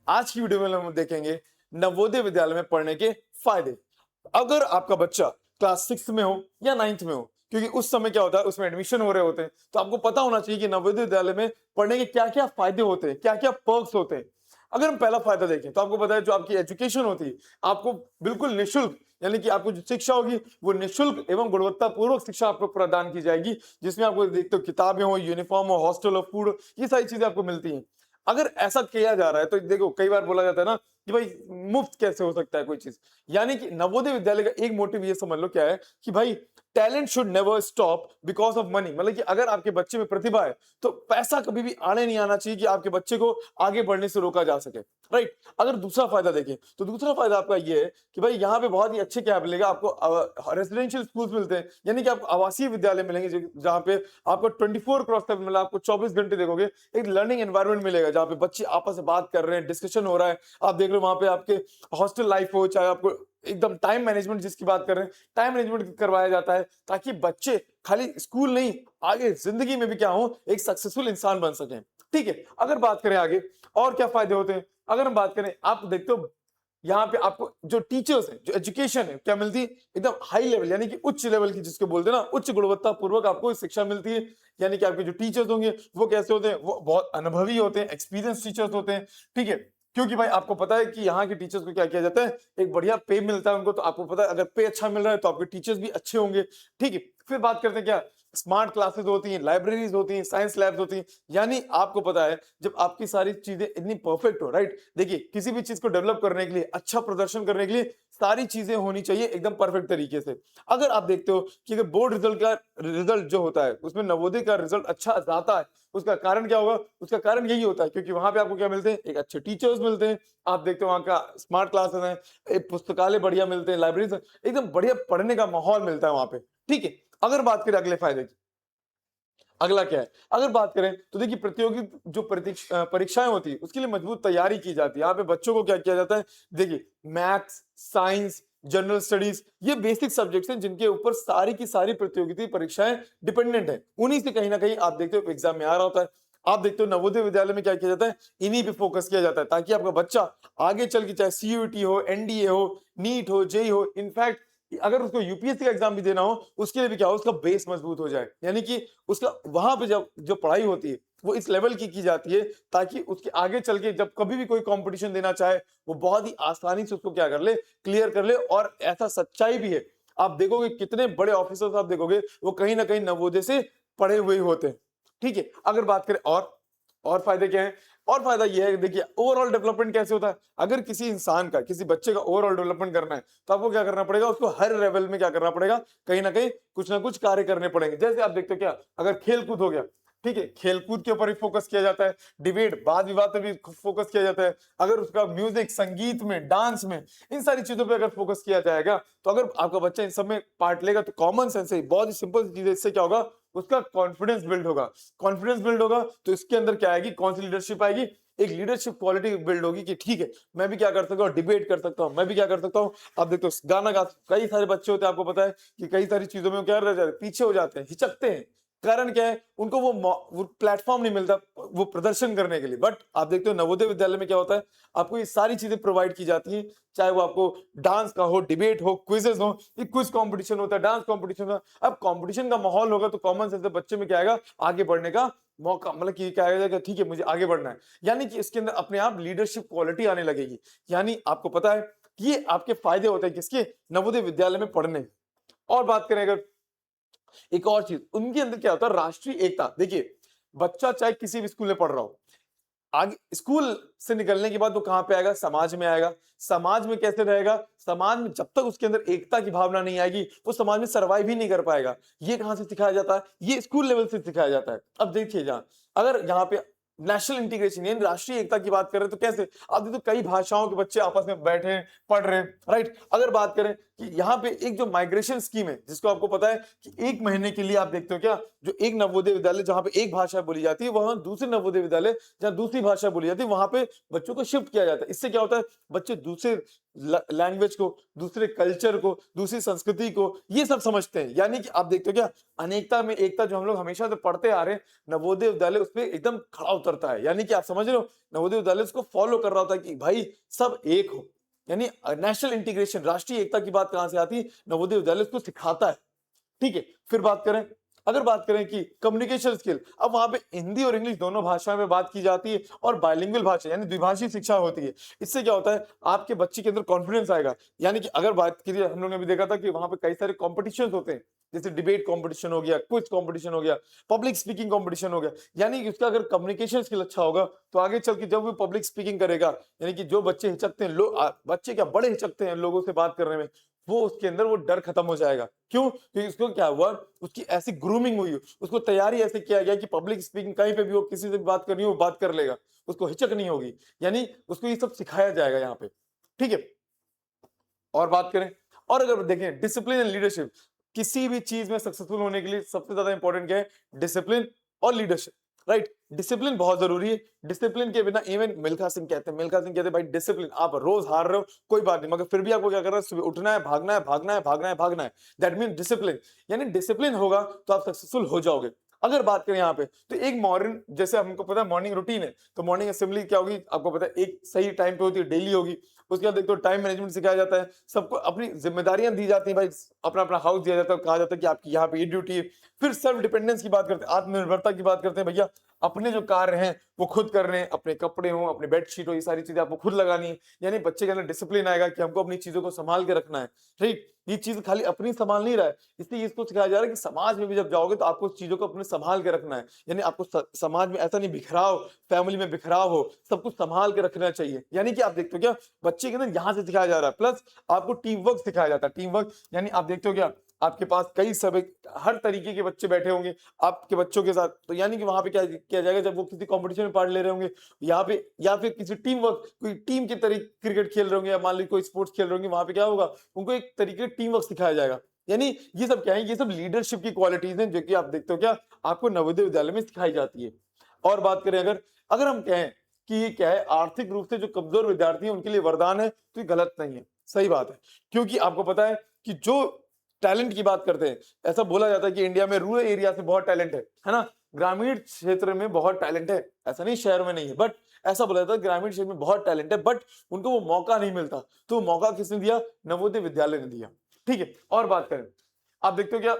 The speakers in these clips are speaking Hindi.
आज की वीडियो में हम देखेंगे नवोदय विद्यालय में पढ़ने के फायदे। अगर आपका बच्चा क्लास 6 में हो या 9th में हो, क्योंकि उस समय क्या होता है उसमें एडमिशन हो रहे होते हैं, तो आपको पता होना चाहिए कि नवोदय विद्यालय में पढ़ने के क्या क्या फायदे होते हैं, क्या क्या पर्क्स होते हैं। अगर हम पहला फायदा देखें तो आपको पता है जो आपकी एजुकेशन होती है आपको बिल्कुल निःशुल्क, यानी कि आपको जो शिक्षा होगी वो निःशुल्क एवं गुणवत्तापूर्वक शिक्षा आपको प्रदान की जाएगी, जिसमें आपको देखते हो किताबें हो, यूनिफॉर्म हो, हॉस्टल हो, फूड, ये सारी चीजें आपको मिलती हैं। अगर ऐसा किया जा रहा है तो देखो कई बार बोला जाता है ना कि भाई मुफ्त कैसे हो सकता है कोई चीज। यानी कि नवोदय विद्यालय का एक मोटिव ये समझ लो क्या है कि भाई talent should never stop because of money. मतलब कि अगर आपके बच्चे में प्रतिभा है तो पैसा कभी भी आने नहीं आना चाहिए कि आपके बच्चे को आगे बढ़ने से रोका जा सके, राइट। अगर दूसरा फायदा देखें तो दूसरा फायदा आपका ये है कि भाई यहाँ पे बहुत ही अच्छे क्या मिलेगा आपको, रेसिडेंशियल स्कूल्स मिलते हैं, यानी कि आपको आवासीय विद्यालय मिलेंगे जहाँ पे आपको 24x7 मतलब आपको 24 घंटे देखोगे एक लर्निंग एनवायरनमेंट मिलेगा जहाँ पे बच्चे आपस में बात कर रहे हैं, डिस्कशन हो रहा है। आप देख लो वहां पे आपके हॉस्टल लाइफ हो, चाहे आपको एकदम टाइम मैनेजमेंट जिसकी बात कर रहे हैं, टाइम मैनेजमेंट करवाया जाता है ताकि बच्चे खाली स्कूल नहीं, आगे जिंदगी में भी क्या हो एक सक्सेसफुल इंसान बन सके। ठीक है, अगर बात करें आगे और क्या फायदे होते हैं, अगर हम बात करें आप देखते हो यहाँ पे आपको जो टीचर्स है, जो एजुकेशन है क्या मिलती है एकदम हाई लेवल, यानी कि उच्च लेवल की जिसको बोलते हैं ना, उच्च गुणवत्ता पूर्वक आपको शिक्षा मिलती है। यानी कि आपके जो टीचर्स होंगे वो कैसे होते हैं, वो बहुत अनुभवी होते हैं, एक्सपीरियंस टीचर्स होते हैं। ठीक है, क्योंकि भाई आपको पता है कि यहाँ के टीचर्स को क्या किया जाता है, एक बढ़िया पे मिलता है उनको, तो आपको पता है अगर पे अच्छा मिल रहा है तो आपके टीचर्स भी अच्छे होंगे। ठीक है, फिर बात करते हैं क्या, स्मार्ट क्लासेस होती हैं, लाइब्रेरीज होती हैं, साइंस लैब्स होती हैं। यानी आपको पता है जब आपकी सारी चीजें इतनी परफेक्ट हो, राइट। देखिए किसी भी चीज को डेवलप करने के लिए, अच्छा प्रदर्शन करने के लिए सारी चीजें होनी चाहिए एकदम परफेक्ट तरीके से। अगर आप देखते हो कि अगर बोर्ड रिजल्ट का रिजल्ट जो होता है उसमें नवोदय का रिजल्ट अच्छा आता है, उसका कारण क्या होगा, उसका कारण यही होता है क्योंकि वहां पे आपको क्या मिलते हैं, एक अच्छे टीचर्स मिलते हैं। आप देखते हो वहां का स्मार्ट क्लासेस हैं, एक पुस्तकालय बढ़िया मिलते हैं, लाइब्रेरी एकदम बढ़िया पढ़ने का माहौल मिलता है वहां पे। ठीक है, अगर बात करें अगले फायदे की, अगला क्या है, अगर बात करें तो देखिए प्रतियोगी जो परीक्षाएं होती है उसके लिए मजबूत तैयारी की जाती है। यहाँ पे बच्चों को क्या किया जाता है, देखिए मैथ्स, साइंस, जनरल स्टडीज, ये बेसिक सब्जेक्ट्स हैं जिनके ऊपर सारी की सारी प्रतियोगिता परीक्षाएं डिपेंडेंट है, उन्हीं से कहीं ना कहीं आप देखते हो एग्जाम में आ रहा होता है। आप देखते हो नवोदय विद्यालय में क्या किया जाता है, इन्हीं पे फोकस किया जाता है ताकि आपका बच्चा आगे चल के चाहे सीयूईटी हो, एनडीए हो, नीट हो, जेई हो, इनफैक्ट अगर उसको यूपीएससी का एग्जाम भी देना हो उसके लिए भी क्या हो, उसका बेस मजबूत हो जाए। यानी कि उसका वहां पे जब जो पढ़ाई होती है वो इस लेवल की जाती है ताकि उसके आगे चल के जब कभी भी कोई कंपटीशन देना चाहे वो बहुत ही आसानी से उसको क्या कर ले, क्लियर कर ले। और ऐसा सच्चाई भी है, आप देखोगे कितने बड़े ऑफिसर्स आप देखोगे वो कहीं ना कहीं नवोदय से पढ़े हुए ही होते हैं। ठीक है, अगर बात करें और फायदे क्या है, और फायदा यह है देखिए ओवरऑल डेवलपमेंट कैसे होता है। अगर किसी इंसान का, किसी बच्चे का ओवरऑल डेवलपमेंट करना है तो आपको क्या करना पड़ेगा, उसको हर लेवल में क्या करना पड़ेगा, कहीं ना कुछ कार्य करने पड़ेंगे। जैसे आप देखते हो क्या, अगर खेल कूद हो गया, ठीक है, खेल कूद के ऊपर भी फोकस किया जाता है, डिबेट वाद विवाद पे भी फोकस किया जाता है। अगर उसका म्यूजिक, संगीत में, डांस में, इन सारी चीजों पे अगर फोकस किया जाएगा तो अगर आपका बच्चा इन सब में पार्ट लेगा तो कॉमन सेंस है, बहुत ही सिंपल सी चीज है, इससे क्या होगा, उसका कॉन्फिडेंस बिल्ड होगा। कॉन्फिडेंस बिल्ड होगा तो इसके अंदर क्या आएगी, कौन सी लीडरशिप आएगी, एक लीडरशिप क्वालिटी बिल्ड होगी कि ठीक है मैं भी क्या कर सकता हूँ, डिबेट कर सकता हूँ, मैं भी क्या कर सकता हूँ। आप देखते हो गाना गा, कई सारे बच्चे होते हैं आपको पता है कि कई सारी चीजों में वो क्या रह जाते हैं, पीछे हो जाते हैं, हिचकते हैं। कारण क्या है, उनको वो प्लेटफॉर्म नहीं मिलता वो प्रदर्शन करने के लिए। बट आप देखते हो नवोदय विद्यालय में क्या होता है, आपको ये सारी चीजें प्रोवाइड की जाती हैं, चाहे वो आपको डांस का हो, डिबेट हो, क्विजेस हो, ये क्विज कंपटीशन होता है, डांस कंपटीशन होता है। अब कंपटीशन का माहौल होगा तो कॉमन सेंस से बच्चे में क्या आएगा, आगे बढ़ने का मौका, मतलब कि क्या आएगा, ठीक है मुझे आगे बढ़ना है। यानी कि इसके अंदर अपने आप लीडरशिप क्वालिटी आने लगेगी। यानी आपको पता है कि ये आपके फायदे होते हैं किसके, नवोदय विद्यालय में पढ़ने। और बात करें अगर एक और चीज, उनके अंदर क्या होता है, राष्ट्रीय एकता। देखिए बच्चा चाहे किसी भी स्कूल में पढ़ रहा हो, आगे स्कूल से निकलने के बाद वो कहां पे आएगा, समाज में आएगा। समाज में कैसे रहेगा, समाज में जब तक उसके अंदर एकता की भावना नहीं आएगी वो समाज में सरवाइव ही नहीं कर पाएगा। ये कहां से सिखाया जाता है, ये स्कूल लेवल से सिखाया जाता है। अब देखिए जहां अगर यहाँ पे नेशनल इंटीग्रेशन यानी राष्ट्रीय एकता की बात करें तो कैसे, अब देखो कई भाषाओं के बच्चे आपस में बैठे हैं, पढ़ रहे हैं, राइट। अगर बात करें कि यहाँ पे एक जो माइग्रेशन स्कीम है, जिसको आपको पता है कि 1 महीने के लिए आप देखते हो क्या, जो एक नवोदय विद्यालय जहाँ पे एक भाषा बोली जाती है, वहां दूसरे नवोदय विद्यालय जहाँ दूसरी भाषा बोली जाती है, वहां पे बच्चों को शिफ्ट किया जाता है। इससे क्या होता है, बच्चे दूसरे लैंग्वेज को, दूसरे कल्चर को, दूसरी संस्कृति को, ये सब समझते हैं। यानी कि आप देखते हो क्या, अनेकता में एकता जो हम लोग हमेशा से पढ़ते आ रहे हैं, नवोदय विद्यालय उस पर एकदम खड़ा उतरता है। यानी कि आप समझ रहे हो, नवोदय विद्यालय उसको फॉलो कर रहा होता है कि भाई सब एक हो, यानी नेशनल इंटीग्रेशन, राष्ट्रीय एकता की बात कहां से आती है, नवोदय विद्यालय उसको सिखाता है। ठीक है, फिर बात करें, अगर बात करें कि कम्युनिकेशन स्किल, अब वहां पे हिंदी और इंग्लिश दोनों भाषाओं में बात की जाती है और बाइलिंगुअल भाषा यानी द्विभाषी शिक्षा होती है। इससे क्या होता है, आपके बच्चे के अंदर कॉन्फिडेंस आएगा। यानी कि अगर बात कीजिए, हम लोगों ने भी देखा था कि वहां पे कई सारे कॉम्पिटिशन होते हैं, जैसे डिबेट कॉम्पिटिशन हो गया, क्विज कॉम्पिटिशन हो गया, पब्लिक स्पीकिंग कॉम्पिटिशन हो गया। यानी कि उसका अगर कम्युनिकेशन स्किल अच्छा होगा, तो आगे चल के जब वो पब्लिक स्पीकिंग करेगा, यानी कि जो बच्चे हिचकते हैं, लोग बच्चे क्या बड़े हिचकते हैं लोगों से बात करने में, वो उसके अंदर वो डर खत्म हो जाएगा। क्यों? क्योंकि उसको क्या हुआ, उसकी ऐसी ग्रूमिंग हुई, उसको तैयारी ऐसे किया गया कि पब्लिक स्पीकिंग कहीं पे भी हो, किसी से भी बात करनी हो, वो बात कर लेगा, उसको हिचक नहीं होगी। यानी उसको ये सब सिखाया जाएगा यहाँ पे। ठीक है, और बात करें, और अगर देखें डिसिप्लिन एंड लीडरशिप, किसी भी चीज में सक्सेसफुल होने के लिए सबसे ज्यादा इंपॉर्टेंट क्या है, डिसिप्लिन और लीडरशिप। राइट, डिसिप्लिन बहुत जरूरी है। डिसिप्लिन के बिना, इवन मिल्खा सिंह कहते हैं, भाई डिसिप्लिन, आप रोज हार रहे हो कोई बात नहीं, मगर फिर भी आपको क्या करना है, सुबह उठना है, भागना है, भागना है, भागना है, भागना है। That mean discipline. यानी डिसिप्लिन होगा तो आप सक्सेसफुल हो जाओगे। अगर बात करें यहाँ पे, तो एक मॉर्निंग, जैसे हमको पता है मॉर्निंग रूटीन है, तो मॉर्निंग असेंबली क्या होगी आपको पता है, एक सही टाइम पे होती है, डेली होगी। उसके बाद देखो टाइम मैनेजमेंट सिखाया जाता है, सबको अपनी जिम्मेदारियां दी जाती हैं, भाई अपना अपना हाउस दिया जाता है, कहा जाता है कि आपकी यहाँ पे ये ड्यूटी है। फिर सेल्फ डिपेंडेंस की बात करते हैं, आत्मनिर्भरता की बात करते हैं, भैया अपने जो कार्य हैं वो खुद कर रहे हैं, अपने कपड़े हो, अपने बेडशीट हो, ये सारी चीजें आपको खुद लगानी है। यानी बच्चे के अंदर डिसिप्लिन आएगा कि हमको अपनी चीजों को संभाल के रखना है। ठीक, ये चीज खाली अपनी संभाल नहीं रहा है, इसलिए इसको सिखाया जा रहा है कि समाज में भी जब जाओगे तो आपको चीजों को अपने संभाल के रखना है। यानी आपको समाज में ऐसा नहीं बिखराव, फैमिली में बिखराव हो, सब कुछ संभाल के रखना चाहिए। यानी कि आप देखते हो क्या, बच्चे के अंदर यहां से सिखाया जा रहा है। प्लस आपको टीम वर्क सिखाया जाता है। टीम वर्क यानी आप देखते हो क्या, आपके पास कई सब हर तरीके के बच्चे बैठे होंगे आपके बच्चों के साथ, तो यानी कि वहां पे क्या किया जाएगा, जब वो किसी कंपटीशन में पार्ट ले रहे होंगे यहाँ पे, या फिर किसी टीम वर्क, कोई टीम के तरीके क्रिकेट खेल रहे होंगे, या मान लीजिए कोई स्पोर्ट्स खेल रहे होंगे, वहां पे क्या होगा, उनको एक तरीके टीम वर्क सिखाया जाएगा। यानी ये सब क्या है, ये सब लीडरशिप की क्वालिटीज हैं, जो कि आप देखते हो क्या, आपको नवोदय विद्यालय में सिखाई जाती है। और बात करें, अगर अगर हम कहें कि ये क्या है, आर्थिक रूप से जो कमजोर विद्यार्थी हैं उनके लिए वरदान है, तो ये गलत नहीं है, सही बात है। क्योंकि आपको पता है कि जो टैलेंट की बात करते हैं, ऐसा बोला जाता है कि इंडिया में रूरल एरिया से बहुत टैलेंट है ना, ग्रामीण क्षेत्र में बहुत टैलेंट है, ऐसा नहीं शहर में नहीं है, बट ऐसा बोला जाता है ग्रामीण क्षेत्र में बहुत टैलेंट है, बट उनको वो मौका नहीं मिलता। तो मौका किसने दिया, नवोदय विद्यालय ने दिया। ठीक है, और बात करें, आप देखते हो क्या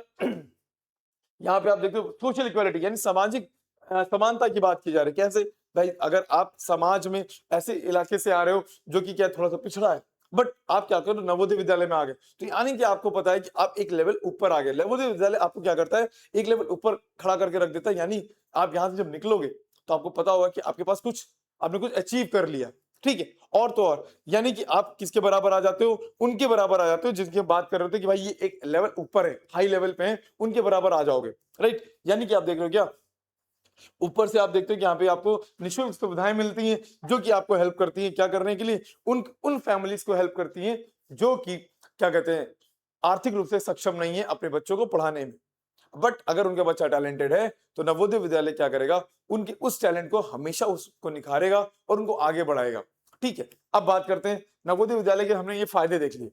यहाँ पे आप देखते हो सोशल इक्वालिटी, यानी सामाजिक समानता की बात की जा रही है। कैसे भाई, अगर आप समाज में ऐसे इलाके से आ रहे हो जो कि क्या थोड़ा सा पिछड़ा है, बट आप क्या करो, नवोदय विद्यालय में आ गए, तो यानी कि आपको पता है कि आप एक लेवल ऊपर आ गए। नवोदय विद्यालय आपको क्या करता है, एक लेवल ऊपर खड़ा करके रख देता है। यानी आप यहाँ से जब निकलोगे तो आपको पता होगा कि आपके पास कुछ, आपने कुछ अचीव कर लिया। ठीक है, और तो और, यानी कि आप किसके बराबर आ जाते हो, उनके बराबर आ जाते हो जिनकी हम बात कर रहे थे कि भाई ये एक लेवल ऊपर है, हाई लेवल पे है, उनके बराबर आ जाओगे। राइट, यानी कि आप देख रहे हो क्या, ऊपर से आप देखते हो कि यहाँ पे आपको निःशुल्क सुविधाएं मिलती हैं, जो कि आपको हेल्प करती हैं क्या करने के लिए, उन उन फैमिलीज को हेल्प करती हैं जो कि क्या कहते हैं, आर्थिक रूप से सक्षम नहीं है अपने बच्चों को पढ़ाने में। बट अगर उनका बच्चा टैलेंटेड है, तो नवोदय विद्यालय क्या करेगा, उनके उस टैलेंट को हमेशा उसको निखारेगा और उनको आगे बढ़ाएगा। ठीक है, अब बात करते हैं नवोदय विद्यालय के, हमने ये फायदे देख लिए,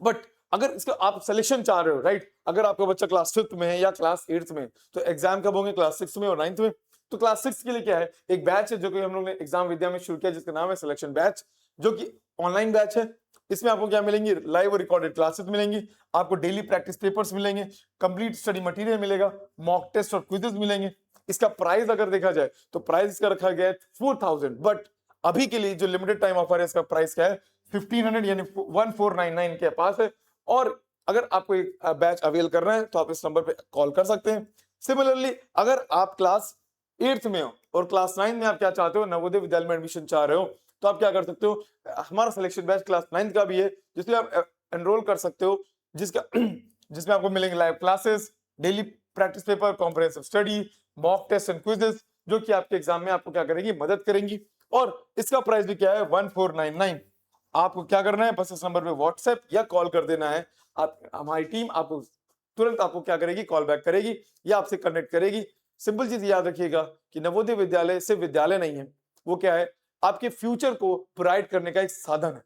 बट अगर इसका आप सिलेक्शन चाह रहे हो, राइट, अगर आपका बच्चा क्लास 5th में है या क्लास 8th में, तो एग्जाम कब होंगे, क्लास 6 में और 9th में। तो क्लास 6 के लिए क्या है, एक बैच है जो कि हम लोग ने एग्जाम विद्या में शुरू किया, जिसका नाम है सिलेक्शन बैच, जो कि ऑनलाइन बैच है। इसमें आपको क्या मिलेंगी, लाइव और रिकॉर्डेड क्लासेस मिलेंगी, आपको डेली प्रैक्टिस पेपर्स मिलेंगे, कंप्लीट स्टडी मटेरियल मिलेगा, मॉक टेस्ट और क्विजेस मिलेंगे। इसका प्राइस अगर देखा जाए तो प्राइस इसका रखा गया है 4000, बट अभी के लिए जो लिमिटेड टाइम ऑफर है, इसका प्राइस क्या है 1500, यानी 1499 के पास है। और अगर आपको एक बैच अवेल करना है तो आप इस नंबर पे कॉल कर सकते हैं। सिमिलरली, अगर आप क्लास 8th में हो और क्लास 9 में आप क्या चाहते हो, नवोदय विद्यालय में एडमिशन चाह रहे हो, तो आप क्या कर सकते हो, हमारा सिलेक्शन बैच क्लास 9th का भी है, जिसमें आप एनरोल कर सकते हो, जिसका जिसमें आपको मिलेंगे live classes, daily practice paper, comprehensive study, mock test and quizzes, जो कि आपके एग्जाम में आपको क्या करेगी, मदद करेंगी। और इसका प्राइस भी क्या है, 1499। आपको क्या करना है, बस इस नंबर पे व्हाट्सएप या कॉल कर देना है। आप हमारी टीम आपको तुरंत आपको क्या करेगी, कॉल बैक करेगी या आपसे कनेक्ट करेगी। सिंपल चीज याद रखिएगा कि नवोदय विद्यालय सिर्फ विद्यालय नहीं है, वो क्या है, आपके फ्यूचर को प्रोवाइड करने का एक साधन है।